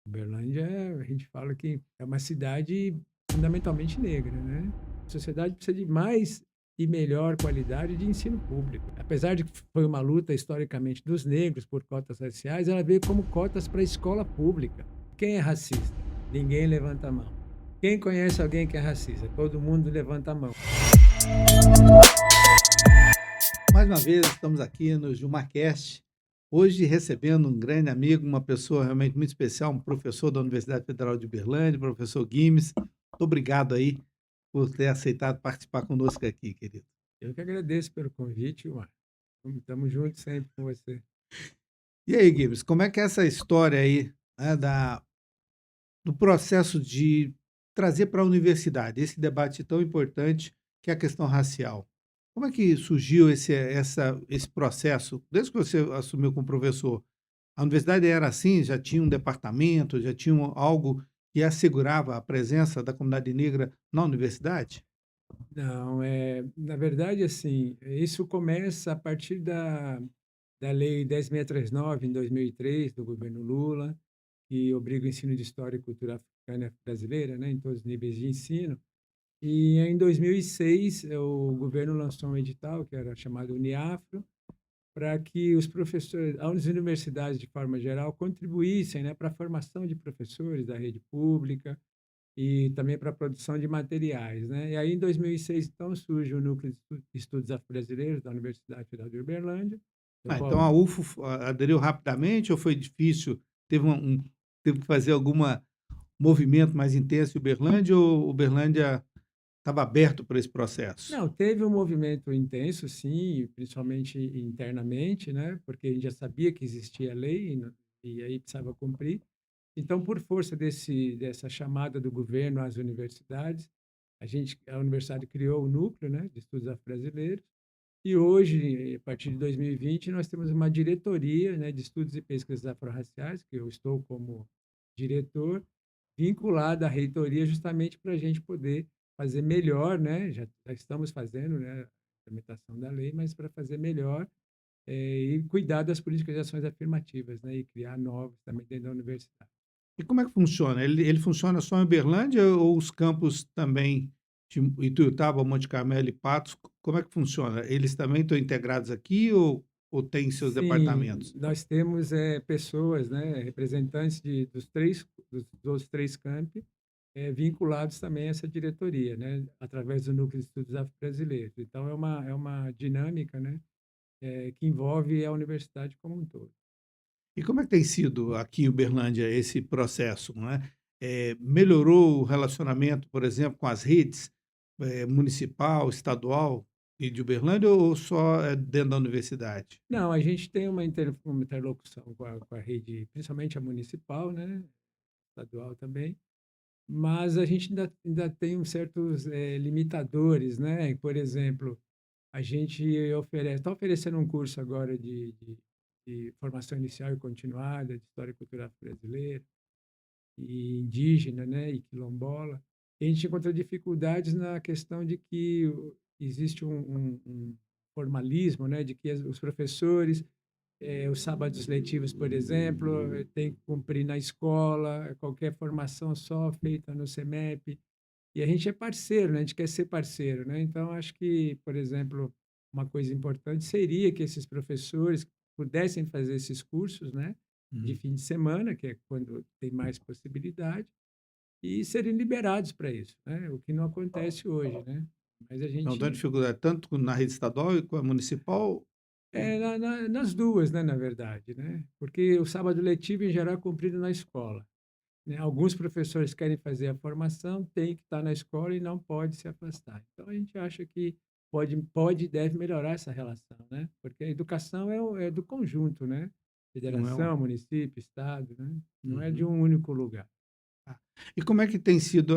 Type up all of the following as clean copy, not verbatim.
Uberlândia, a gente fala que é uma cidade fundamentalmente negra, né? A sociedade precisa de mais e melhor qualidade de ensino público. Apesar de que foi uma luta historicamente dos negros por cotas raciais, ela veio como cotas para a escola pública. Quem é racista? Ninguém levanta a mão. Quem conhece alguém que é racista? Todo mundo levanta a mão. Mais uma vez, estamos aqui no GilmarCast, hoje recebendo um grande amigo, uma pessoa realmente muito especial, um professor da Universidade Federal de Uberlândia, professor Guimes. Muito obrigado aí por ter aceitado participar conosco aqui, querido. Eu que agradeço pelo convite, Mar. Estamos juntos sempre com você. E aí, Guimes, como é que é essa história aí, né, do processo de trazer para a universidade esse debate tão importante que é a questão racial? Como é que surgiu esse processo, desde que você assumiu como professor? A universidade era assim, já tinha um departamento, já tinha algo que assegurava a presença da comunidade negra na universidade? Não, na verdade, assim, isso começa a partir da Lei 10.639, em 2003, do governo Lula, que obriga o ensino de história e cultura africana e brasileira, né, em todos os níveis de ensino. E em 2006, o governo lançou um edital, que era chamado Uniafro, para que os professores, as universidades, de forma geral, contribuíssem, né, para a formação de professores da rede pública, e também para a produção de materiais, né. E aí, em 2006, então, surge o Núcleo de Estudos Afro-Brasileiros da Universidade Federal de Uberlândia, do Ah, então qual a UFO aderiu rapidamente ou foi difícil? Teve que fazer alguma movimento mais intenso em Uberlândia ou Uberlândia estava aberto para esse processo? não, teve um movimento intenso, sim, principalmente internamente, né, porque a gente já sabia que existia a lei e aí precisava cumprir. Então, por força dessa chamada do governo às universidades, a universidade criou o núcleo, né, de estudos afro-brasileiros. E hoje, a partir de 2020, nós temos uma diretoria, né, de estudos e pesquisas afro-raciais, que eu estou como diretor, vinculada à reitoria, justamente para a gente poder fazer melhor, né? Já estamos fazendo, né, a implementação da lei, mas para fazer melhor e cuidar das políticas de ações afirmativas, né, e criar novas também dentro da universidade. E como é que funciona? Ele funciona só em Uberlândia ou os campos também de Ituiutaba, Monte Carmelo e Patos, como é que funciona? Eles também estão integrados aqui ou têm seus Sim, departamentos? nós temos pessoas, né, representantes dos três campi, vinculados também a essa diretoria, né, através do Núcleo de Estudos Afro-Brasileiros. Então, é uma dinâmica, né, que envolve a universidade como um todo. E como é que tem sido aqui em Uberlândia esse processo, não é? Melhorou o relacionamento, por exemplo, com as redes, municipal, estadual e de Uberlândia ou só, dentro da universidade? Não, a gente tem uma interlocução com a rede, principalmente a municipal, né, estadual também, mas a gente ainda tem uns certos limitadores, né? Por exemplo, a gente está oferecendo um curso agora de formação inicial e continuada de história e cultura brasileira e indígena, né, e quilombola. E a gente encontra dificuldades na questão de que existe um formalismo, né, de que os professores, os sábados letivos, por exemplo, tem que cumprir na escola, qualquer formação só feita no CEMEP. E a gente é parceiro, né, a gente quer ser parceiro, né. Então acho que, por exemplo, uma coisa importante seria que esses professores pudessem fazer esses cursos, né, de Uhum. fim de semana, que é quando tem mais possibilidade, e serem liberados para isso, né, o que não acontece hoje, né. Mas a Não tem gente dificuldade tanto na rede estadual e com a municipal? nas duas, né, na verdade, né, porque o sábado letivo em geral é cumprido na escola, né. Alguns professores querem fazer a formação, tem que estar na escola e não pode se afastar. Então a gente acha que pode e deve melhorar essa relação, né, porque a educação é do conjunto, né, Não é um federação, município, estado, né, não é de uhum. um único lugar. Tá. E como é que tem sido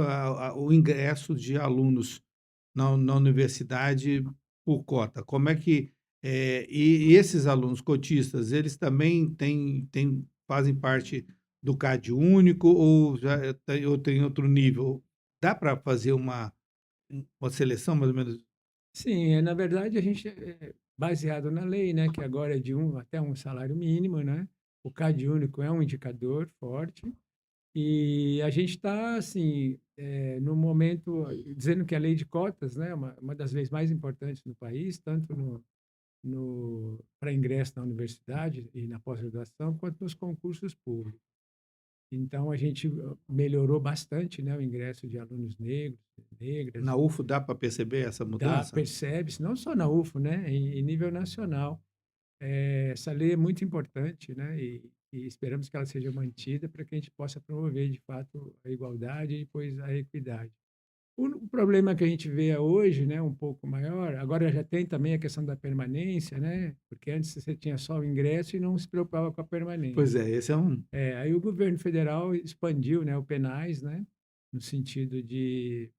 o ingresso de alunos na universidade por cota? Como é que, e esses alunos cotistas, eles também fazem parte do CAD único ou já tem outro nível? Dá para fazer uma seleção mais ou menos? Sim, na verdade a gente baseado na lei, né, que agora é de até um salário mínimo, né, o CAD único é um indicador forte. E a gente está, assim, no momento, dizendo que a lei de cotas, né, uma das leis mais importantes no país, tanto para ingresso na universidade e na pós-graduação, quanto nos concursos públicos. Então, a gente melhorou bastante, né, o ingresso de alunos negros, Na negras, UFO dá para perceber essa mudança? percebe-se, não só na UFO, né, em nível nacional. Essa lei é muito importante, né, e esperamos que ela seja mantida para que a gente possa promover, de fato, a igualdade e depois a equidade. O problema que a gente vê hoje, né, um pouco maior, agora já tem também a questão da permanência, né, porque antes você tinha só o ingresso e não se preocupava com a Pois permanência. é, esse é um. Aí o governo federal expandiu, né, o PENAES, né, no sentido de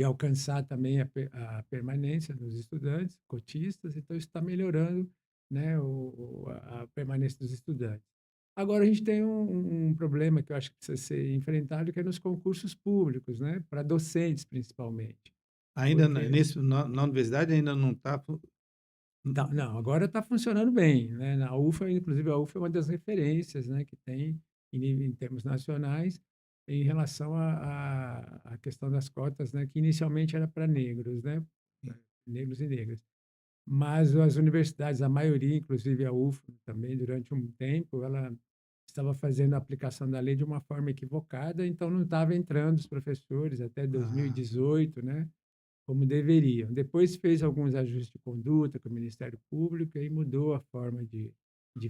alcançar também a permanência dos estudantes, cotistas, então isso está melhorando, né, a permanência dos estudantes. Agora a gente tem um problema que eu acho que precisa ser enfrentado, que é nos concursos públicos, né, para docentes principalmente, Ainda porque na universidade ainda não está. tá, não, agora está funcionando bem, né, na UFA, inclusive a UFA é uma das referências, né, que tem em termos nacionais em relação à questão das cotas, né, que inicialmente era para negros, né, negros e negras. Mas as universidades, a maioria, inclusive a UFO também, durante um tempo, ela estava fazendo a aplicação da lei de uma forma equivocada, então não estava entrando os professores até Ah, 2018, né, como deveriam. Depois fez alguns ajustes de conduta com o Ministério Público e mudou a forma de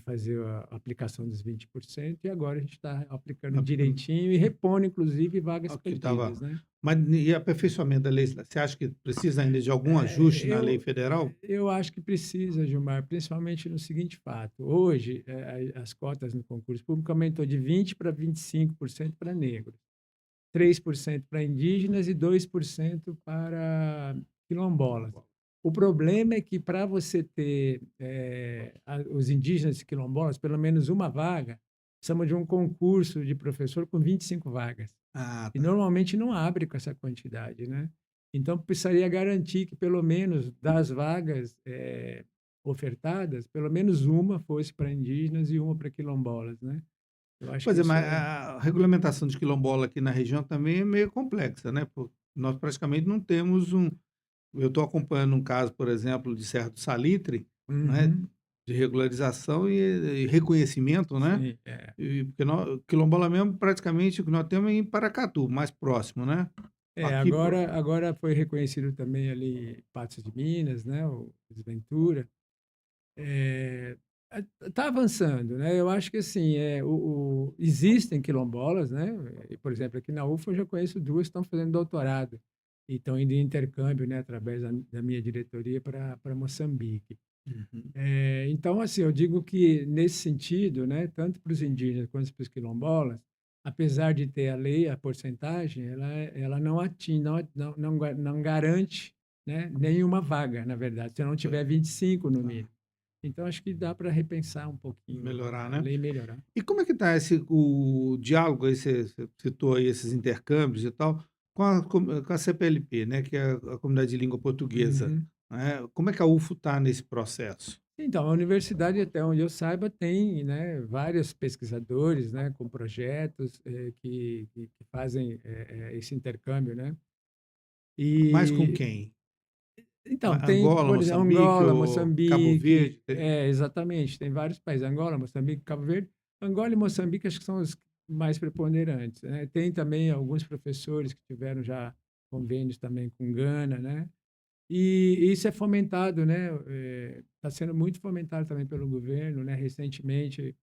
fazer a aplicação dos 20%, e agora a gente está aplicando direitinho e repondo, inclusive, vagas o que estava. perdidas, né? Mas e aperfeiçoamento da lei, você acha que precisa ainda de algum É, ajuste na lei federal? eu acho que precisa, Gilmar, principalmente no seguinte fato. Hoje, as cotas no concurso público aumentou de 20% para 25% para negros, 3% para indígenas e 2% para quilombolas. O problema é que para você ter os indígenas e quilombolas, pelo menos uma vaga, precisamos de um concurso de professor com 25 vagas. Ah, E tá. normalmente não abre com essa quantidade, né? Então, precisaria garantir que, pelo menos, das vagas ofertadas, pelo menos uma fosse para indígenas e uma para quilombolas, né? Eu acho Pois que é, isso mas é. a regulamentação de quilombola aqui na região também é meio complexa, né, nós praticamente não temos um. Eu estou acompanhando um caso, por exemplo, de Serra do Salitre, né, Uhum, de regularização e reconhecimento, né, sim, é. porque quilombola mesmo praticamente o que nós temos é em Paracatu, mais próximo, né. Aqui pro Agora foi reconhecido também ali Patos de Minas, né? O Desventura. Está avançando, né? Eu acho que assim, existem quilombolas, né? E, por exemplo, aqui na UFA eu já conheço duas que estão fazendo doutorado e estão indo em intercâmbio, né, através da minha diretoria para Moçambique. uhum. Então, assim, eu digo que nesse sentido, né, tanto para os indígenas quanto para os quilombolas, apesar de ter a lei, a porcentagem, ela não atinge, não garante, né, nenhuma vaga, na verdade, se não tiver 25 no Tá, mínimo. Então, acho que dá para repensar um pouquinho melhorar, a né. lei e melhorar. E como é que está esse o diálogo aí, você citou aí esses intercâmbios e tal, com a CPLP, né, que é a Comunidade de Língua Portuguesa, Uhum. né, como é que a UFO está nesse processo? Então, a universidade, até onde eu saiba, tem, né, vários pesquisadores, né, com projetos que fazem esse intercâmbio, né? Mas com E quem? então, tem, Angola, por exemplo, Moçambique Angola, ou Cabo Moçambique, Verde? Tem exatamente, tem vários países, Angola, Moçambique, Cabo Verde. Angola e Moçambique acho que são os mais preponderantes, né? Tem também alguns professores que tiveram já convênios também com Gana, né? E isso é fomentado, né? Está sendo muito fomentado também pelo governo, né? Recentemente,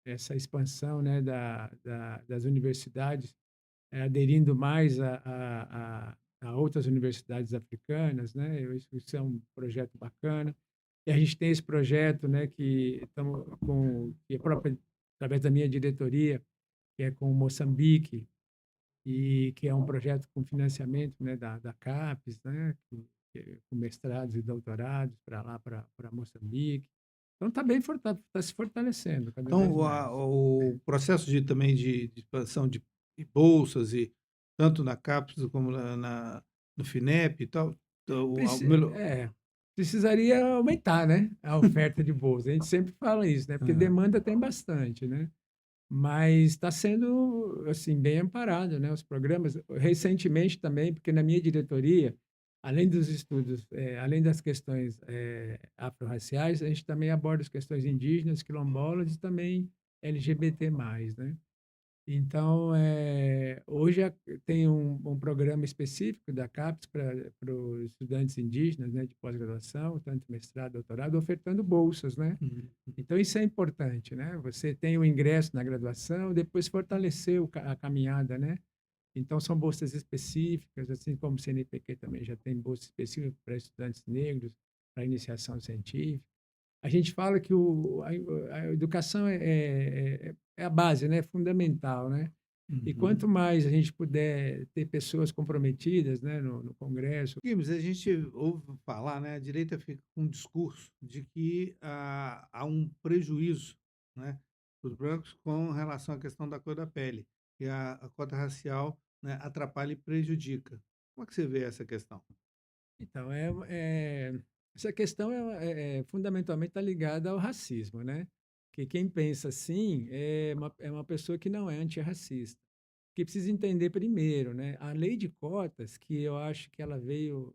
essa expansão, né, das universidades aderindo mais a outras universidades africanas, né? Isso é um projeto bacana. E a gente tem esse projeto, né, que estamos com, que é próprio, através da minha diretoria, que é com Moçambique, e que é um projeto com financiamento, né, da CAPES, né, com mestrados e doutorados para lá, para Moçambique. Então, está bem, está se fortalecendo cada então vez mais. o processo de expansão de bolsas e tanto na CAPES como no FINEP e tal, então o Preci melo é, precisaria aumentar, né, a oferta de bolsa. A gente sempre fala isso, né, porque demanda tem bastante, né. mas está sendo, assim, bem amparado, né, os programas. Recentemente também, porque na minha diretoria, além dos estudos, além das questões, afro-raciais, a gente também aborda as questões indígenas, quilombolas e também LGBT+, né. Então, hoje tem um programa específico da CAPES para os estudantes indígenas, né, de pós-graduação, tanto mestrado, doutorado, ofertando bolsas, né. Uhum. Então isso é importante, né, você tem o ingresso na graduação, depois fortalecer a caminhada, né. Então são bolsas específicas, assim como o CNPq também já tem bolsa específica para estudantes negros, para iniciação científica. A gente fala que a educação é a base, né, é fundamental, né. E Uhum. quanto mais a gente puder ter pessoas comprometidas, né, no Congresso. Mas a gente ouve falar, né, a direita fica com um discurso de que há um prejuízo, né, dos brancos com relação à questão da cor da pele, que a cota racial, né, atrapalha e prejudica. Como é que você vê essa questão? Então, essa questão fundamentalmente está ligada ao racismo, né? Que quem pensa assim é uma pessoa que não é antirracista. Que precisa entender primeiro, né? A lei de cotas, que eu acho que ela veio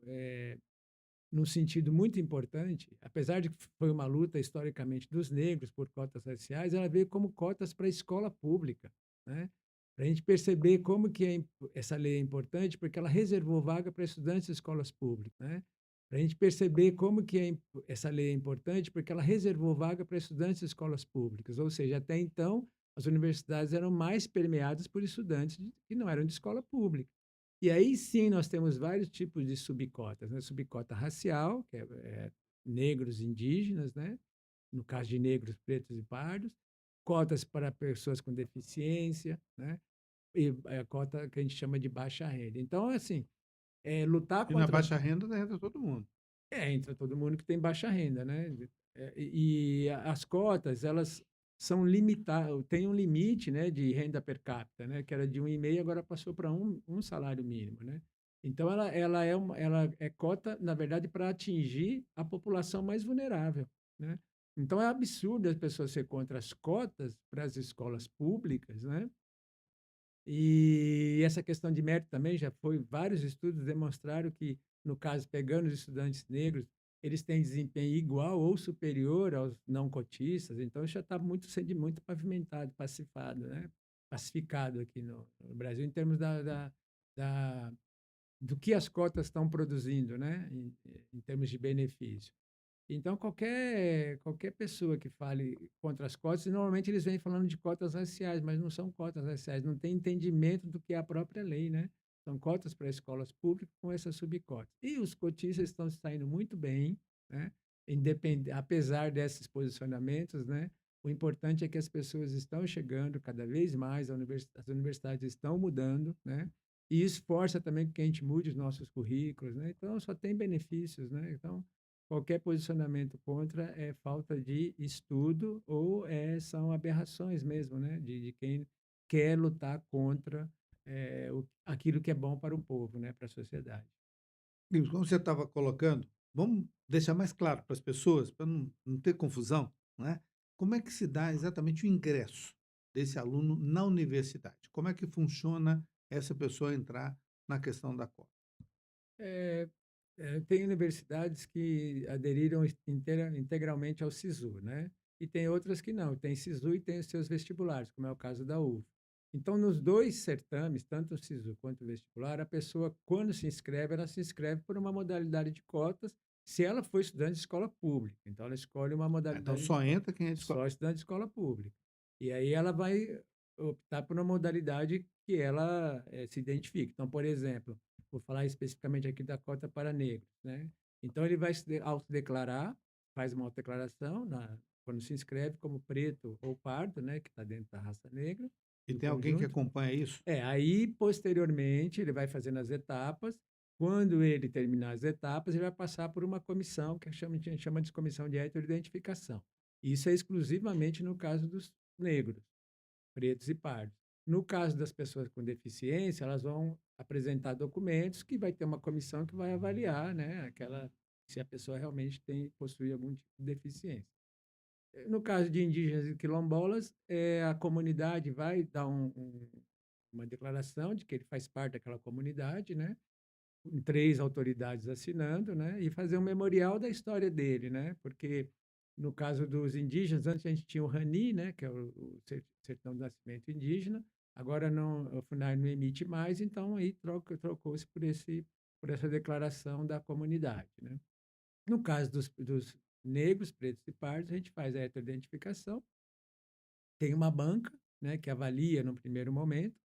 num sentido muito importante, apesar de que foi uma luta historicamente dos negros por cotas raciais, ela veio como cotas para a escola pública, né? Para a gente perceber como que essa lei é importante, porque ela reservou vaga para estudantes de escolas públicas, né? Para a gente perceber como que essa lei é importante, porque ela reservou vaga para estudantes de escolas públicas, ou seja, até então as universidades eram mais permeadas por estudantes que não eram de escola pública. E aí sim nós temos vários tipos de subcotas, né? Subcota racial, que é negros indígenas, né? No caso de negros, pretos e pardos, cotas para pessoas com deficiência, né? E a cota que a gente chama de baixa renda. Então, assim, lutar E na contra baixa renda entra todo mundo. entra todo mundo que tem baixa renda, né? E as cotas, elas são limitadas, tem um limite, né, de renda per capita, né, que era de 1,5, agora passou para um salário mínimo, né? Então, ela é cota, na verdade, para atingir a população mais vulnerável, né? Então, é absurdo as pessoas ser contra as cotas para as escolas públicas, né? E essa questão de mérito também já foi, vários estudos demonstraram que, no caso, pegando os estudantes negros, eles têm desempenho igual ou superior aos não cotistas, então isso já está sendo muito pavimentado, pacificado aqui no Brasil, em termos da, do que as cotas estão produzindo, né, em termos de benefício. Então, qualquer pessoa que fale contra as cotas, normalmente eles vêm falando de cotas raciais, mas não são cotas raciais, não tem entendimento do que é a própria lei, né? São cotas para escolas públicas com essas subcotas. E os cotistas estão se saindo muito bem, né? Apesar desses posicionamentos, né? O importante é que as pessoas estão chegando cada vez mais, as universidades estão mudando, né? E isso força também que a gente mude os nossos currículos, né? Então, só tem benefícios, né? Então, qualquer posicionamento contra é falta de estudo ou são aberrações mesmo, né? De quem quer lutar contra aquilo que é bom para o povo, né? Para a sociedade. Como você estava colocando, vamos deixar mais claro para as pessoas, para não ter confusão, né? Como é que se dá exatamente o ingresso desse aluno na universidade? Como é que funciona essa pessoa entrar na questão da cota? É, tem universidades que aderiram integralmente ao SISU, né? E tem outras que não, tem SISU e tem os seus vestibulares, como é o caso da UF. Então, nos dois certames, tanto o SISU quanto o vestibular, a pessoa, quando se inscreve, ela se inscreve por uma modalidade de cotas, se ela for estudante de escola pública. Então, ela escolhe uma Ah, então modalidade de só cota, entra quem é de escola. só estudante de escola pública. E aí ela vai optar por uma modalidade que ela se identifique. Então, por exemplo, vou falar especificamente aqui da cota para negros, né? Então, ele vai se autodeclarar, faz uma autodeclaração quando se inscreve como preto ou pardo, né, que está dentro da raça negra, E em tem alguém que conjunto. acompanha isso? Aí, posteriormente, ele vai fazendo as etapas. Quando ele terminar as etapas, ele vai passar por uma comissão que a gente chama de comissão de heteroidentificação. Isso é exclusivamente no caso dos negros, pretos e pardos. No caso das pessoas com deficiência, elas vão apresentar documentos que vai ter uma comissão que vai avaliar, né, se a pessoa realmente possui algum tipo de deficiência. No caso de indígenas e quilombolas, a comunidade vai dar uma declaração de que ele faz parte daquela comunidade, né? Com 3 autoridades assinando, né? E fazer um memorial da história dele, né? Porque no caso dos indígenas, antes a gente tinha o RANI, né? Que é o Certidão de Nascimento Indígena. Agora não, o FUNAI não emite mais, então aí trocou-se por essa declaração da comunidade, né? No caso dos negros, pretos e pardos, a gente faz a heteroidentificação, tem uma banca, né, que avalia no primeiro momento,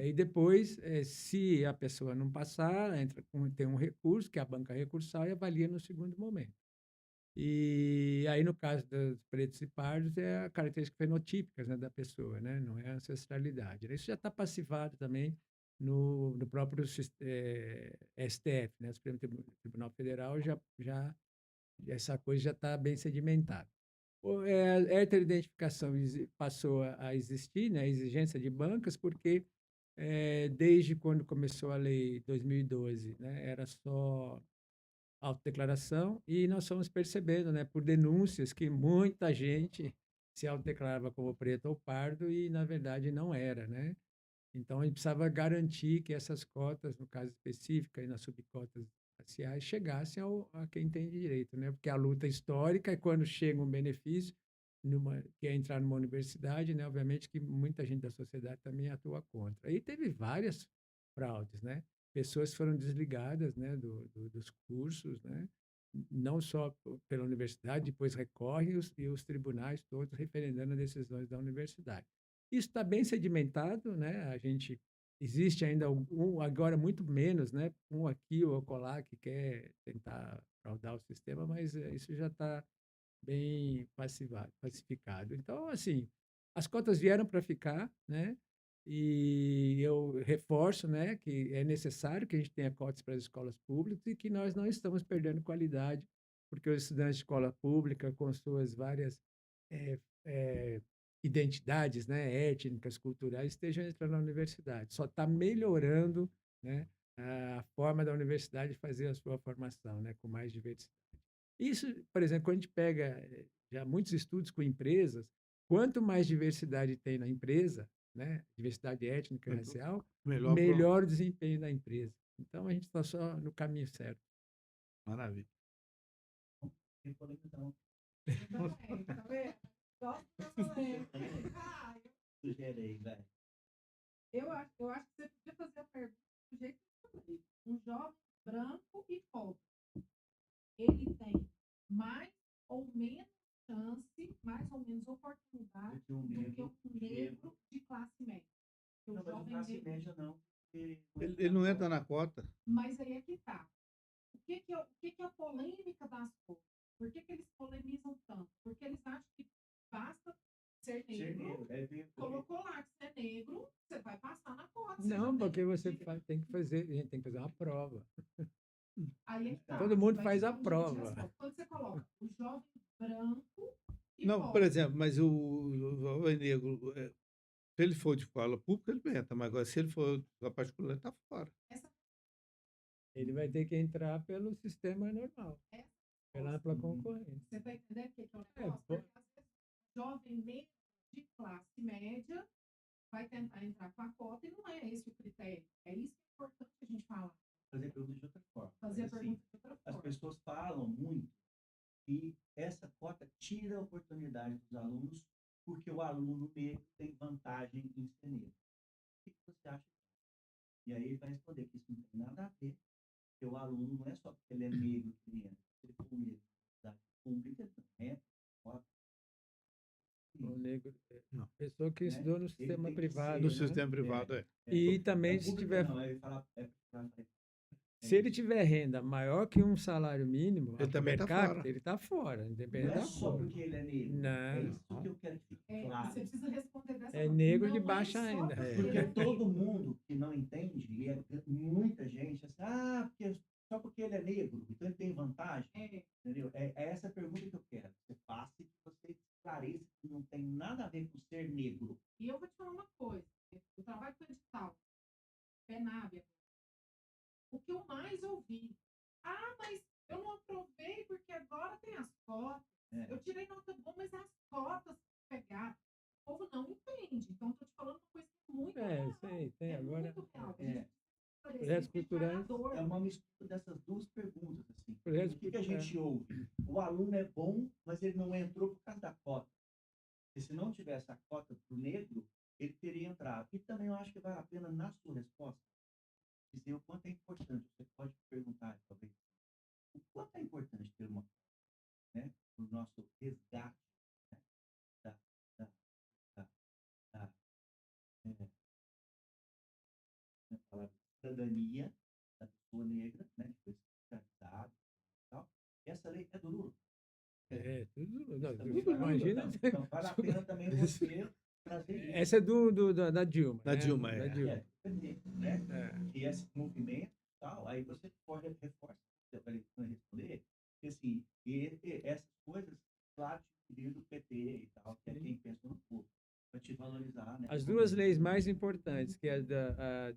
e depois, se a pessoa não passar, tem um recurso, que é a banca recursal, e avalia no segundo momento. E aí, no caso dos pretos e pardos, é a característica fenotípicas, né, da pessoa, né, não é a ancestralidade, né? Isso já está passivado também no próprio STF, né, Supremo Tribunal Federal, essa coisa já está bem sedimentada. A heteroidentificação passou a existir, né, a exigência de bancas, porque desde quando começou a lei 2012, né, era só autodeclaração, e nós fomos percebendo, né, por denúncias, que muita gente se autodeclarava como preto ou pardo e, na verdade, não era, né? Então, a gente precisava garantir que essas cotas, no caso específico, e nas subcotas raciais, chegassem a quem tem direito, né? Porque a luta histórica é quando chega um benefício, que é entrar numa universidade, né? Obviamente que muita gente da sociedade também atua contra. E teve várias fraudes, né? Pessoas foram desligadas, né, dos cursos, né? Não só pela universidade, depois recorrem e os tribunais todos referendando as decisões da universidade. Isso está bem sedimentado, né? A gente existe ainda agora muito menos, né? Um aqui ou acolá que quer tentar fraudar o sistema, mas isso já está bem pacificado. Então, assim, as cotas vieram para ficar, né? E eu reforço, né, que é necessário que a gente tenha cotas para as escolas públicas e que nós não estamos perdendo qualidade, porque os estudantes de escola pública, com suas várias eh, eh, identidades, né, étnicas, culturais, estejam entrando na universidade. Só está melhorando, né, a forma da universidade de fazer a sua formação, né, com mais diversidade. Isso, por exemplo, quando a gente pega já muitos estudos com empresas, quanto mais diversidade tem na empresa, né, diversidade étnica e racial, Melhor pro... melhor o desempenho da empresa. Então, a gente está só no caminho certo. Maravilha. Então, também, tá vendo? Gosto da polêmica. Sugerei, velho. Eu acho que você podia fazer a pergunta do jeito que eu falei. Um jovem branco e pobre, ele tem mais ou menos chance, mais ou menos oportunidade Do que um do que negro um negro de classe média. Porque Não, o mas o jovem classe negro. média não. Porque Ele não entra na cota. Mas aí é que tá. O que é a polêmica das coisas? Por que eles polemizam tanto? Porque eles acham que basta ser ser negro, negro. colocou lá que você é negro, você vai passar na cota. você Não, já porque tem você direito. tem que fazer, a gente tem que fazer uma prova. Aí é que tá. Todo mundo Vai faz a dividir prova. as cotas. Quando você coloca o jovem branco e Não, por pobre, exemplo, mas o jovem negro, se ele for de escola pública, ele entra, mas agora se ele for da particular, ele está fora. essa Ele vai ter que entrar pelo sistema normal, é pela ampla concorrência. você está entendendo o que é o É, negócio? Porque às vezes o jovem negro de classe média vai tentar entrar com a cota e não é esse o critério. É isso que é importante a gente falar. Fazer pergunta de outra forma. Fazer a Mas, assim, pergunta de outra as forma. pessoas falam muito que essa cota tira a oportunidade dos alunos porque o aluno negro tem vantagem em ser negro. O que você acha? E aí ele vai responder que isso não tem nada a ver, porque o aluno não é só porque ele é negro que ele entra. Se ele for negro da universidade pública, ele não entra. Cota, O negro, Não. pessoa que né? estudou no Ele sistema tem que privado, No ser, né? sistema privado, é. E também, da se pública tiver, não, aí ele fala, se ele tiver renda maior que um salário mínimo, Ele também per tá capita, fora. ele está fora, não independente é da só cor. porque ele é negro. É Não. isso que eu quero que fique É, claro. você precisa responder dessa É forma. negro Não de é baixa só renda. porque Porque ele é todo negro. mundo que não entende, e é muita gente, assim, porque, só porque ele é negro, então ele tem vantagem, É, entendeu? É essa a pergunta que eu quero. Você faça e que você esclareça que não tem nada a ver com ser negro. e eu vou te falar uma coisa. O trabalho com edital, Penábia, o que eu mais ouvi. Ah, mas eu não aprovei porque agora tem as cotas. Eu tirei nota boa, mas as cotas que pegar, o povo não entende. Então, estou te falando uma coisa muito real. Sei, tem É agora. muito real. A É, gente precisa Projetos parecer culturais. preparador. é uma mistura dessas duas perguntas, assim. Projetos O que a culturais. gente ouve? O aluno é bom, mas ele não entrou por causa da cota. Porque se não tivesse a cota para o negro, ele teria entrado. E também eu acho que vale a pena, na sua resposta, dizer o quanto é importante. Você pode perguntar, talvez, o quanto é importante ter uma cota, né? O nosso resgate, né? Da, da, da, da, é, né, falar cidadania da pessoa negra, né? Que foi escravizada e tal. Essa lei é do Lula. Tudo. Isso Não, também vale a imagina. pena. Então, vale a pena também você trazer isso. Essa é da Dilma. Da né? Dilma, Da é. Dilma. Né? É. E esse movimento e tal, aí você pode reforçar para ele responder, que assim, essas coisas, claro, do PT e tal, que é quem pensa no povo, para te valorizar, né? As duas leis mais importantes, que é da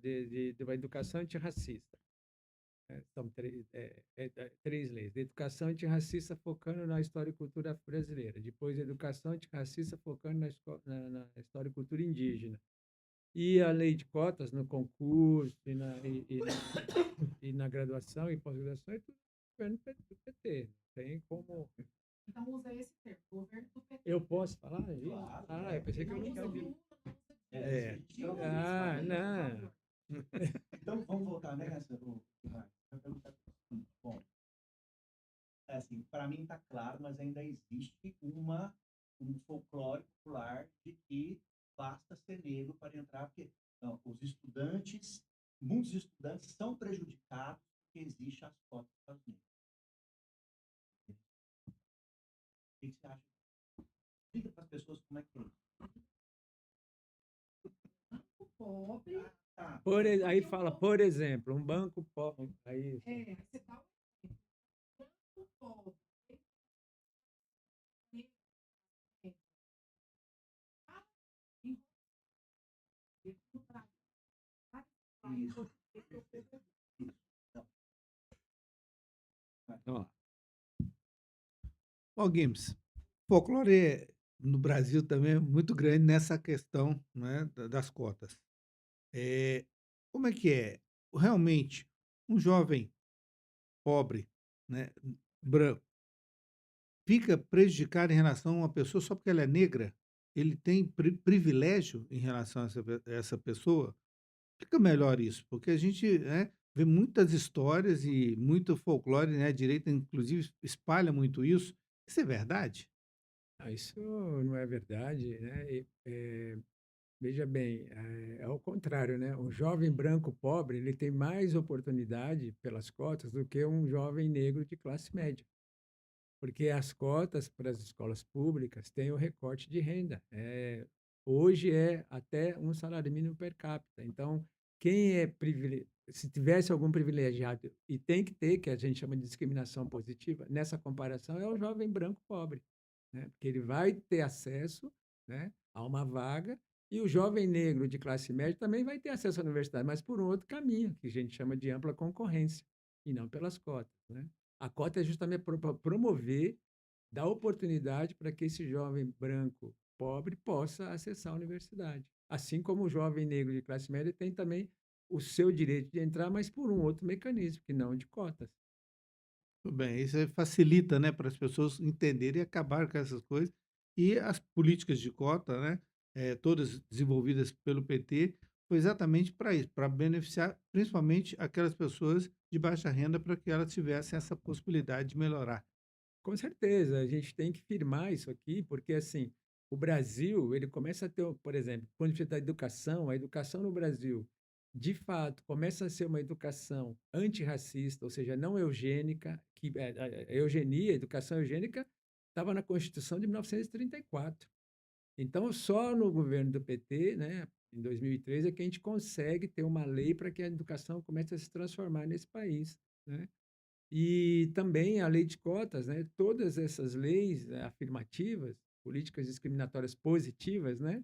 educação antirracista. São três leis. Da educação antirracista focando na história e cultura brasileira. Depois, a educação antirracista focando na história e cultura indígena. E a lei de cotas no concurso e na graduação e pós-graduação é tudo governo do PT. Tem como... Então, usa esse termo, governo do PT. Eu posso falar isso? Claro, Eu pensei que eu Não não usa sabia. Lula, não usa É. Dilma. Não. Então, vamos voltar nessa, bom, assim, para mim está claro, mas ainda existe um folclore popular de que basta ser negro para entrar, porque não, muitos estudantes são prejudicados porque existem as cotas para os negros. O que você acha? Diga para as pessoas como é que é isso. Pobre. Tá. Aí fala, por exemplo, um banco pobre. Aí, Você dá um exemplo. Tanto pobre. No Brasil. ó, Ó, Gims, folclore no Brasil também é muito grande nessa questão, né, das cotas. Como é que é? Realmente, um jovem pobre, né, branco, fica prejudicado em relação a uma pessoa só porque ela é negra? Ele tem privilégio em relação a essa pessoa? Explica melhor isso, porque a gente, né, vê muitas histórias e muito folclore, né, a direita inclusive espalha muito isso. Isso é verdade? isso não é verdade, né? Veja bem, é ao contrário, né? Um jovem branco pobre, ele tem mais oportunidade pelas cotas do que um jovem negro de classe média. Porque as cotas para as escolas públicas têm o recorte de renda. Hoje é até um salário mínimo per capita. Então, quem é se tivesse algum privilegiado, e tem que ter, que a gente chama de discriminação positiva, nessa comparação, é o jovem branco pobre, né? Porque ele vai ter acesso, né, a uma vaga, e o jovem negro de classe média também vai ter acesso à universidade, mas por um outro caminho, que a gente chama de ampla concorrência, e não pelas cotas, né? A cota é justamente para promover, dar oportunidade para que esse jovem branco pobre possa acessar a universidade. Assim como o jovem negro de classe média tem também o seu direito de entrar, mas por um outro mecanismo, que não de cotas. Tudo bem, isso aí facilita, né, para as pessoas entenderem e acabar com essas coisas. E as políticas de cota, né, todas desenvolvidas pelo PT, foi exatamente para isso, para beneficiar principalmente aquelas pessoas de baixa renda, para que elas tivessem essa possibilidade de melhorar. Com certeza, a gente tem que firmar isso aqui, porque assim, o Brasil, ele começa a ter, por exemplo, quando a gente da educação, a educação no Brasil, de fato, começa a ser uma educação antirracista, ou seja, não eugênica, que a eugenia, a educação eugênica, estava na Constituição de 1934. Então, só no governo do PT, né, em 2003, é que a gente consegue ter uma lei para que a educação comece a se transformar nesse país, né? E também a lei de cotas, né? Todas essas leis afirmativas, políticas discriminatórias positivas, né?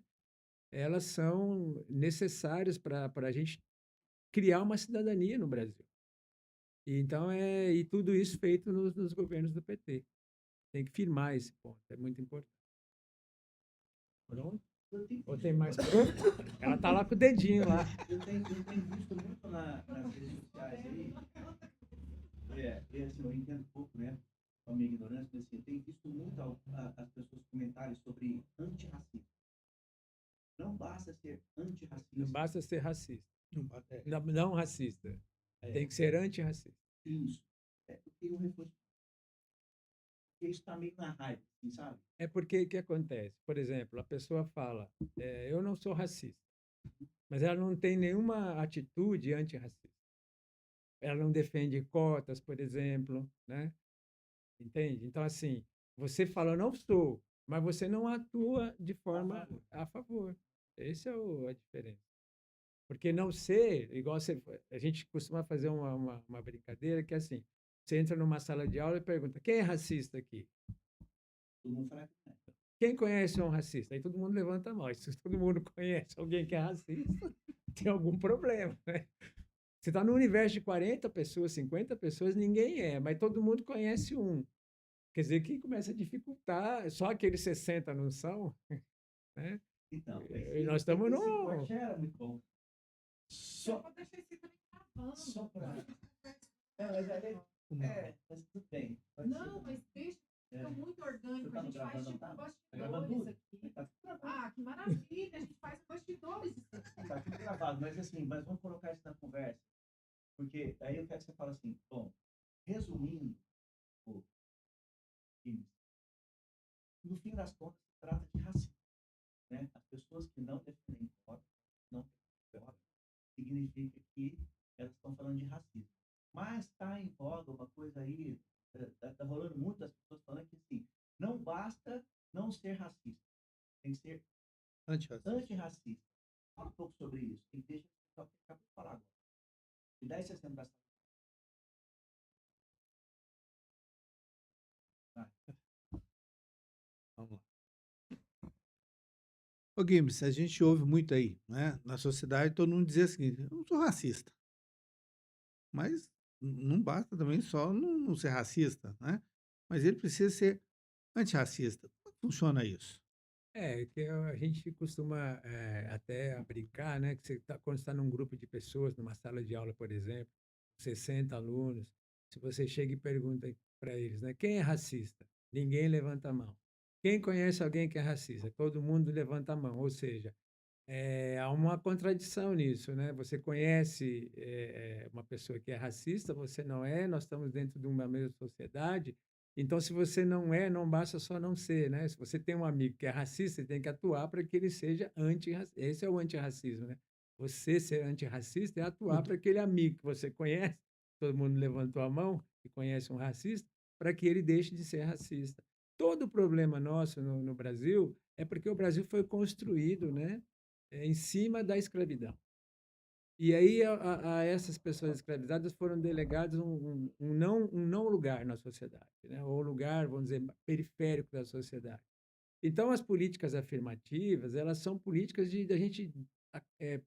Elas são necessárias para a gente criar uma cidadania no Brasil. E tudo isso feito nos governos do PT. Tem que firmar esse ponto, é muito importante. Pronto? Eu tenho Ou visto- tem mais? Ela tá lá com o dedinho lá. eu tenho visto muito nas redes sociais aí, assim, eu entendo um pouco, né, com a minha ignorância, mas assim, eu tenho visto muito as pessoas comentarem sobre antirracismo. Não basta ser Não antirracista. basta ser racista. É. Não racista. Tem que ser antirracista. Isso. Porque eu reforço. Porque isso está meio na raiva, assim, sabe? É porque o que acontece? Por exemplo, a pessoa fala, eu não sou racista, mas ela não tem nenhuma atitude antirracista. Ela não defende cotas, por exemplo, né? Entende? Então, assim, você fala, não sou, mas você não atua de forma a favor. Essa é a diferença. Porque não ser, igual a gente costuma fazer uma brincadeira que é assim, você entra numa sala de aula e pergunta, quem é racista aqui? Todo mundo fala que não é. Quem conhece um racista? Aí todo mundo levanta a mão. E se todo mundo conhece alguém que é racista, tem algum problema, né? Você está no universo de 40 pessoas, 50 pessoas, ninguém é, mas todo mundo conhece um. Quer dizer que começa a dificultar, só aqueles 60 não são, né? Então, E nós estamos esse no... corte era muito bom. Eu Só, vou deixar esse trem gravando. só pra... mas tudo bem. Pode Não, ser. mas deixa, É. fica muito orgânico. Você tá A gente faz gravando, tipo tá? bastidores Tá gravando tudo? aqui. Tá tudo gravado. Ah, que maravilha! A gente faz bastidores isso aqui. Tá tudo gravado, mas assim, mas vamos colocar isso na conversa. Porque aí eu quero que você fale assim, bom, resumindo, o no fim das contas, se trata de racismo. Né? As pessoas que não defendem cota, não defendem cota, significa que elas estão falando de racismo. Mas está em voga uma coisa aí, está rolando muito das pessoas falando que assim, não basta não ser racista, tem que ser Antirracista. antirracista. Fala um pouco sobre isso, e deixa só que acabou de falar agora. E dá esse exemplo da Vamos lá. Ô, Gibbs, a gente ouve muito aí, né? Na sociedade, todo mundo dizer o seguinte: eu não sou racista. Mas não basta também só não ser racista, né? Mas ele precisa ser antirracista. Como é que funciona isso? que a gente costuma até brincar, né? Que quando está num grupo de pessoas, numa sala de aula, por exemplo, 60 alunos, se você chega e pergunta para eles, né? Quem é racista? Ninguém levanta a mão. Quem conhece alguém que é racista? Todo mundo levanta a mão. Ou seja, há uma contradição nisso, né? Você conhece uma pessoa que é racista, você não é, nós estamos dentro de uma mesma sociedade, então se você não é, não basta só não ser, né? Se você tem um amigo que é racista, você tem que atuar para que ele seja antirracista. Esse é o antirracismo, né? Você ser antirracista é atuar para aquele amigo que você conhece, todo mundo levantou a mão, que conhece um racista, para que ele deixe de ser racista. Todo o problema nosso no Brasil é porque o Brasil foi construído, né? Em cima da escravidão. E aí a essas pessoas escravizadas foram delegados um não lugar na sociedade, né? Ou lugar, vamos dizer, periférico da sociedade. Então, as políticas afirmativas, elas são políticas de a gente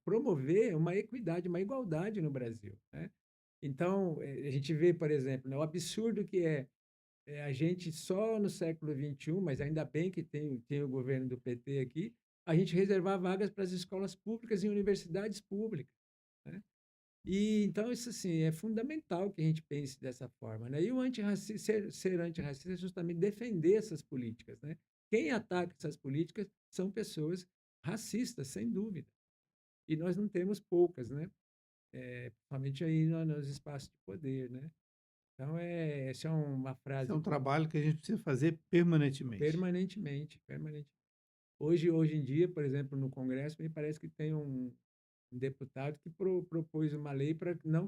promover uma equidade, uma igualdade no Brasil, né? Então, a gente vê, por exemplo, né, o absurdo que é a gente só no século XXI, mas ainda bem que tem o governo do PT aqui, a gente reservar vagas para as escolas públicas e universidades públicas, né? E então isso assim é fundamental que a gente pense dessa forma, né? E o ser antirracista é justamente defender essas políticas, né? Quem ataca essas políticas são pessoas racistas, sem dúvida. E nós não temos poucas, né? Principalmente aí nos espaços de poder, né? Então, essa é uma Esse frase é um trabalho que a gente precisa fazer permanentemente. permanentemente, permanentemente. Hoje em dia, por exemplo, no Congresso, me parece que tem um deputado que propôs uma lei para não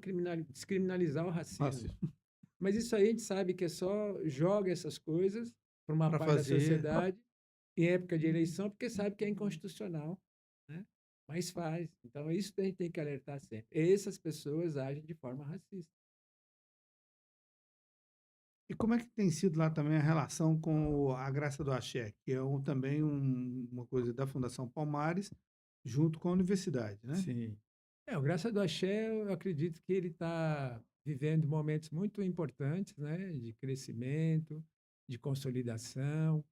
descriminalizar o racismo. Racismo. Mas isso aí a gente sabe que é só joga essas coisas para uma Pra parte da fazer- sociedade em época de eleição, porque sabe que é inconstitucional, né? Mas faz. Então, isso a gente tem que alertar sempre. Essas pessoas agem de forma racista. E como é que tem sido lá também a relação com a Graça do Axé, que é também uma coisa da Fundação Palmares, junto com a universidade, né? Sim. O Graça do Axé, eu acredito que ele está vivendo momentos muito importantes, né, de crescimento. de consolidação.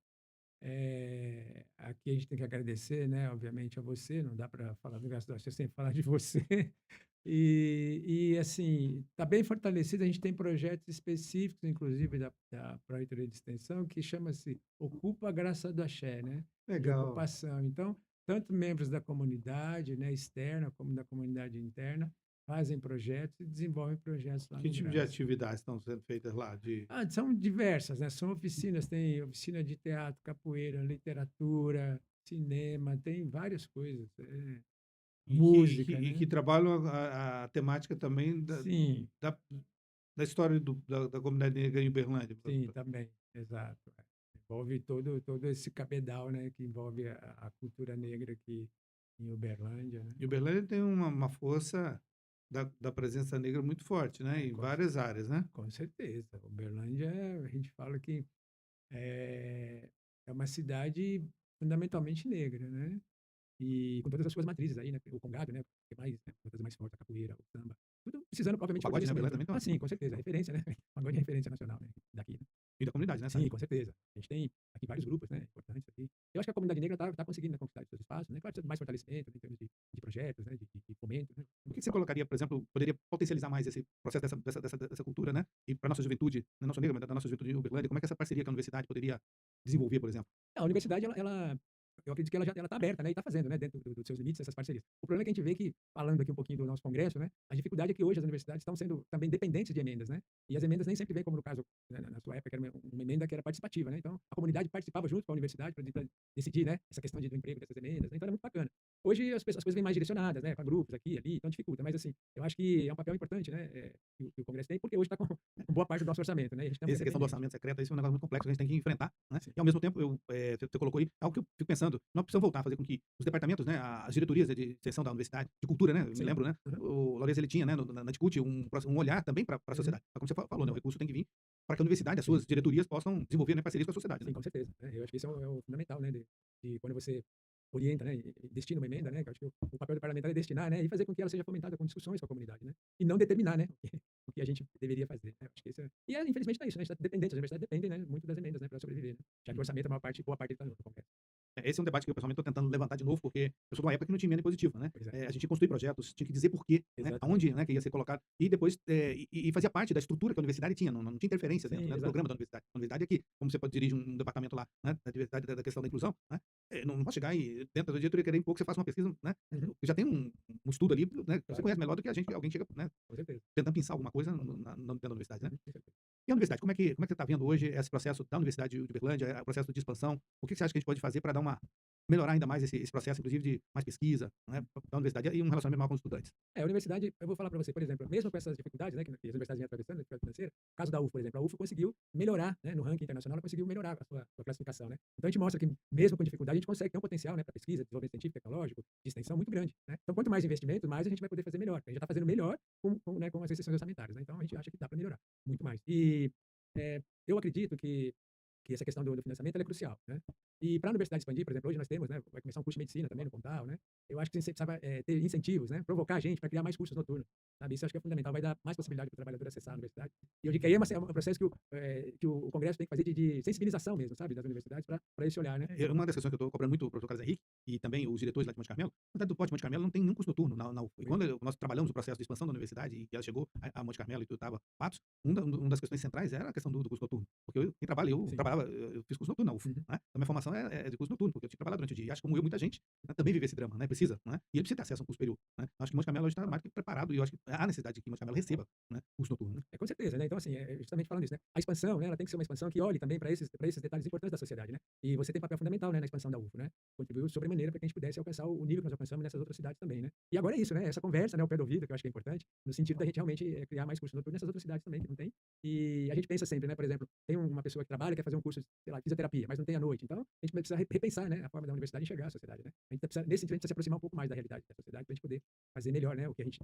Aqui a gente tem que agradecer, né, obviamente, a você, não dá para falar do gasto da Axé sem falar de você. Assim, está bem fortalecido, a gente tem projetos específicos, inclusive da Pró-Reitoria de Extensão, que chama-se Ocupa a Graça do Axé, né, de Legal. ocupação. Então, tanto membros da comunidade, né, externa, como da comunidade interna, fazem projetos e desenvolvem projetos lá Que no tipo de Graça. atividades estão sendo feitas lá? São diversas, né? São oficinas, tem oficina de teatro, capoeira, literatura, cinema, tem várias coisas. Música, E que né? trabalham a temática também Sim, da, da história da comunidade negra em Uberlândia. sim, também, exato. Envolve todo esse cabedal, né? Que envolve a cultura negra aqui em Uberlândia, né? E Uberlândia tem uma força da presença negra muito forte, né? Em Com, várias áreas, né? com certeza. Uberlândia, a gente fala que é, é uma cidade fundamentalmente negra, né? E com todas as suas matrizes aí, né? O congado, né? Que é mais, né? Uma das mais fortes, a capoeira, o samba. Tudo precisando, O provavelmente, de pagode, né? Uberlândia fortalecimento. também tem Sim, com certeza. Referência, né? O pagode é referência nacional, né? Daqui, né? e da comunidade, né? Sim, com certeza. A gente tem aqui vários grupos, né? Importantes aqui. Eu acho que a comunidade negra está conseguindo, né, conquistar seus espaços, né? Claro, precisa de mais fortalecimento, né, em termos de projetos, né? De fomento, né? O que você colocaria, por exemplo, poderia potencializar mais esse processo dessa cultura, né? E para a nossa juventude, não só negra, mas da nossa juventude em Uberlândia, como é que essa parceria com a universidade poderia desenvolver, por exemplo? A universidade, eu acredito que ela já está aberta, né, e está fazendo, né, dentro dos seus limites, essas parcerias. O problema é que a gente vê que, falando aqui um pouquinho do nosso congresso, né, a dificuldade é que hoje as universidades estão sendo também dependentes de emendas, né, e as emendas nem sempre vêm, como no caso, né, na sua época, era uma emenda que era participativa, né, então a comunidade participava junto com a universidade para decidir, né, essa questão do emprego dessas emendas, né, então era muito bacana. Hoje as coisas vêm mais direcionadas, né, para grupos aqui, ali, então dificulta, mas assim, eu acho que é um papel importante, né, que o congresso tem, porque hoje está com boa parte do nosso orçamento, né, e a gente também é Essa questão do dependente. orçamento secreto, isso é um negócio muito complexo que a gente tem que enfrentar, né? Sim. E ao mesmo tempo, você colocou aí algo que eu fico pensando, nós precisamos voltar a fazer com que os departamentos, né, as diretorias de extensão da universidade, de cultura, né, eu me Sim. lembro, né, Uhum. o Laurez ele tinha, né, na Discute um olhar também para a Uhum. sociedade. Como você falou, né, o recurso tem que vir para que a universidade, as Sim. suas diretorias possam desenvolver, né, parcerias com a sociedade, né? Sim, com certeza, né, eu acho que isso é o fundamental, né, de quando você orienta, né, e destina uma emenda, né, que eu acho que o papel do parlamentar é destinar, né, e fazer com que ela seja fomentada com discussões com a comunidade, né, e não determinar, né, o que a gente deveria fazer, né, acho que isso infelizmente é isso, né, a gente está dependente, as universidades dependem, né, muito das emendas, né, para sobreviver, né, já que o orçamento, boa parte está no Congresso. Esse é um debate que eu pessoalmente estou tentando levantar de novo, porque eu sou de uma época que não tinha emenda impositiva, né? Pois é, A gente tinha que construir projetos, tinha que dizer por quê, né? exatamente. Aonde, né, que ia ser colocado, e depois fazia parte da estrutura que a universidade tinha, não tinha interferência dentro, Sim, né, do exato. programa da universidade. A universidade é que, como você pode dirigir um departamento lá, né, da diversidade, da questão da inclusão, né? Não posso chegar e dentro da diretoria querer impor que você faça uma pesquisa, né? Uhum. Já tem um estudo ali, né? Você Claro, conhece melhor do que a gente, alguém chega, né, com certeza. tentando pensar alguma coisa dentro da universidade, né? Uhum, com certeza. E a universidade, como é que você está vendo hoje esse processo da Universidade de Uberlândia, o processo de expansão? O que você acha que a gente pode fazer para dar melhorar ainda mais esse processo, inclusive de mais pesquisa, né, da universidade e um relacionamento maior com os estudantes? A universidade, eu vou falar para você, por exemplo, mesmo com essas dificuldades, né, que as universidades vêm atravessando, dificuldade financeira, o caso da UFO, por exemplo, a UFO conseguiu melhorar, né, no ranking internacional, ela conseguiu melhorar a sua classificação, né? Então a gente mostra que mesmo com dificuldade, a gente consegue ter um potencial, né, para pesquisa, desenvolvimento científico, tecnológico, de extensão muito grande, né? Então quanto mais investimento, mais a gente vai poder fazer melhor. A gente já está fazendo melhor né, com as restrições orçamentárias, né? Então a gente acha que dá para melhorar muito mais. Eu acredito que essa questão do financiamento ela é crucial, né? E para a universidade expandir, por exemplo, hoje nós temos, né, vai começar um curso de medicina também no Pontal, né? Eu acho que você precisava ter incentivos, né? Provocar a gente para criar mais cursos noturnos, sabe? Isso eu acho que é fundamental, vai dar mais possibilidade para o trabalhador acessar a universidade. E eu digo que aí é um processo que o Congresso tem que fazer de sensibilização mesmo, sabe? Das universidades para esse olhar, né? Uma das questões que eu estou cobrando muito o professor Carlos Henrique e também os diretores lá de Monte Carmelo, a cidade do Porto de Monte Carmelo não tem nenhum curso noturno na UFO. E quando nós trabalhamos o processo de expansão da universidade e que ela chegou a Monte Carmelo e tudo estava fatos, uma das questões centrais era a questão do curso noturno. Porque quem trabalha, eu Sim. trabalhava, eu fiz curso noturno na UFO, Uhum. né? Então minha formação é de curso noturno, porque eu tinha que trabalhar durante o dia. E acho que como eu, muita gente, né, também vive esse drama, né? Precisa, né? E ele precisa ter acesso a um curso superior, né? Acho que Monte Carmelo hoje está mais que preparado e eu acho que há necessidade de que Monte Carmelo receba, né, curso noturno, né? Com certeza, né? Então, assim, justamente falando isso, né? A expansão, né? Ela tem que ser uma expansão que olhe também para esses detalhes importantes da sociedade, né? E você tem papel fundamental, né, na expansão da UFO, né? Contribuiu sobremaneira para que a gente pudesse alcançar o nível que nós alcançamos nessas outras cidades também, né? E agora é isso, né? Essa conversa, né? O pé do ouvido, que eu acho que é importante, no sentido da gente realmente criar mais cursos noturnos nessas outras cidades também, que não tem. E a gente pensa sempre, né? Por exemplo, tem uma pessoa que trabalha, quer fazer um curso, sei lá, de fisioterapia, mas não tem à noite. Então, a gente precisa repensar, né? A forma da universidade enxergar a sociedade, né? Nesse sentido, a gente precisa se aproximar um pouco mais da realidade da sociedade para a gente poder fazer melhor, né? O que a gente,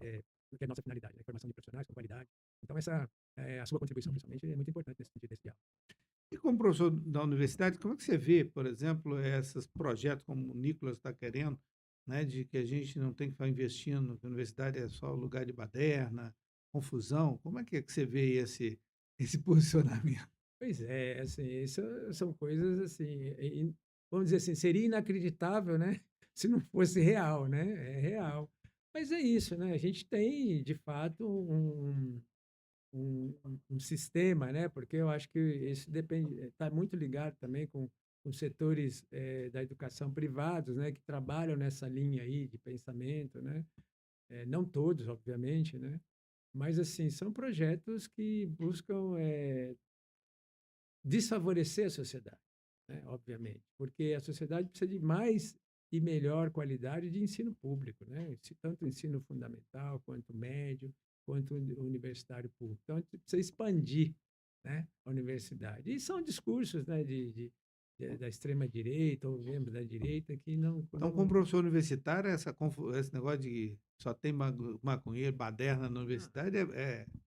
o que é a nossa finalidade, né? Formação de profissionais com qualidade. Então, a sua contribuição, principalmente, é muito importante nesse sentido, desse diálogo. E como professor da universidade, como é que você vê, por exemplo, esses projetos como o Nicolas está querendo, né, de que a gente não tem que ficar investindo, que a universidade é só lugar de baderna, confusão? Como é que você vê esse posicionamento? Pois é, assim, isso são coisas assim, vamos dizer assim, seria inacreditável, né, se não fosse real, né? É real. Mas é isso, né? A gente tem, de fato, um sistema, né? Porque eu acho que isso depende, está muito ligado também com setores da educação privados, né? Que trabalham nessa linha aí de pensamento, né? Não todos, obviamente, né? Mas assim, são projetos que buscam desfavorecer a sociedade, né, obviamente, porque a sociedade precisa de mais e melhor qualidade de ensino público, né? Tanto ensino fundamental, quanto médio, quanto universitário público. Então, a gente precisa expandir, né, a universidade. E são discursos, né, da extrema-direita ou membros da direita que Então, como professor universitário, esse negócio de só tem maconheiro, baderna na universidade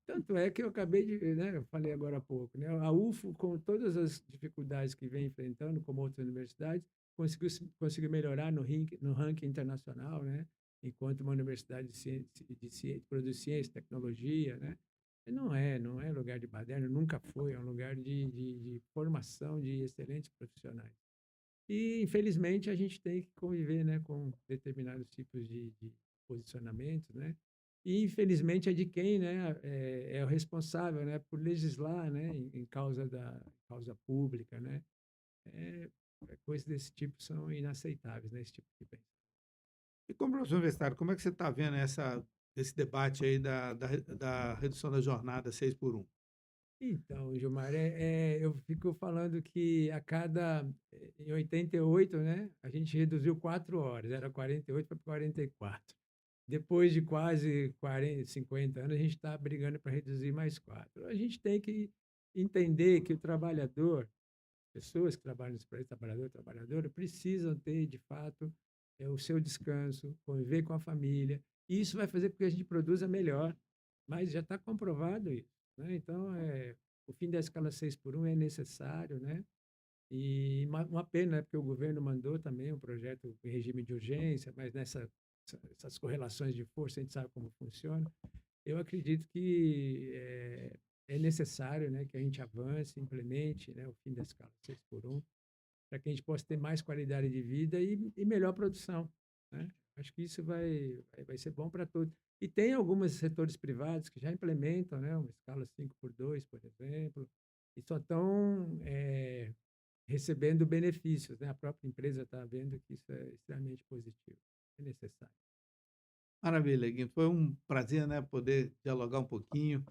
Tanto é que eu acabei de, né, eu falei agora há pouco, né, a UFO, com todas as dificuldades que vem enfrentando, como outras universidades, conseguiu melhorar no ranking internacional, né, enquanto uma universidade de produz ciência, tecnologia, né, e não é lugar de baderna, nunca foi, é um lugar de formação de excelentes profissionais. E, infelizmente, a gente tem que conviver, né, com determinados tipos de posicionamentos, né? E, infelizmente, é de quem, né, é o responsável, né, por legislar, né, em causa pública, né? É, coisas desse tipo são inaceitáveis, né, esse tipo de bem. E como professor universitário, como é que você está vendo esse debate aí da redução da jornada 6 por 1? Então, Gilmar, eu fico falando que em 88, né, a gente reduziu 4 horas, era 48 para 44. Depois de quase 40, 50 anos, a gente está brigando para reduzir mais 4. A gente tem que entender que o trabalhador, pessoas que trabalham nesse país, trabalhador, trabalhadora, precisam ter, de fato, o seu descanso, conviver com a família. E isso vai fazer com que a gente produza melhor. Mas já está comprovado isso, né? Então, o fim da escala 6 por 1 é necessário, né? E uma pena, né? Porque o governo mandou também um projeto em regime de urgência, mas essas correlações de força, a gente sabe como funciona. Eu acredito que é necessário, né, que a gente avance, implemente, né, o fim da escala 6 por 1, para que a gente possa ter mais qualidade de vida e melhor produção, né? Acho que isso vai ser bom para todos. E tem alguns setores privados que já implementam, né, uma escala 5 por 2, por exemplo, e só estão recebendo benefícios, né? A própria empresa está vendo que isso é extremamente positivo, é necessário. Maravilha, Guinto. Foi um prazer, né, poder dialogar um pouquinho.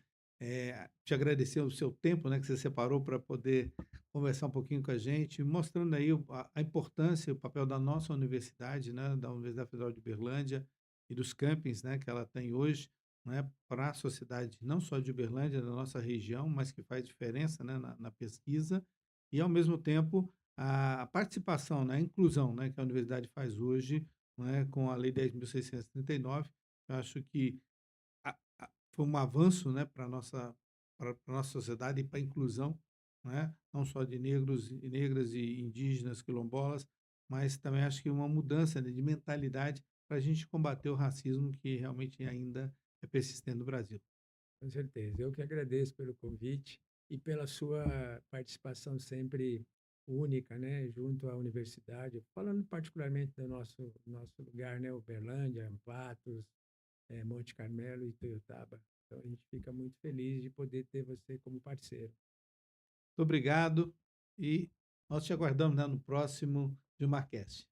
Te agradecer o seu tempo, né, que você separou para poder conversar um pouquinho com a gente, mostrando aí a importância e o papel da nossa universidade, né, da Universidade Federal de Uberlândia e dos campings, né, que ela tem hoje, né, para a sociedade não só de Uberlândia, da nossa região, mas que faz diferença, né, na pesquisa e, ao mesmo tempo, a participação, né, a inclusão, né, que a universidade faz hoje, né, com a Lei 10.639. Eu acho que foi um avanço, né, para a nossa sociedade e para a inclusão, né, não só de negros e negras e indígenas, quilombolas, mas também acho que uma mudança, né, de mentalidade para a gente combater o racismo que realmente ainda é persistente no Brasil. Com certeza. Eu que agradeço pelo convite e pela sua participação sempre única, né, junto à universidade, falando particularmente do nosso lugar, né, Uberlândia, Patos, Monte Carmelo e Tuiutaba. Então a gente fica muito feliz de poder ter você como parceiro. Muito obrigado e nós te aguardamos, né, no próximo Gilmarcast.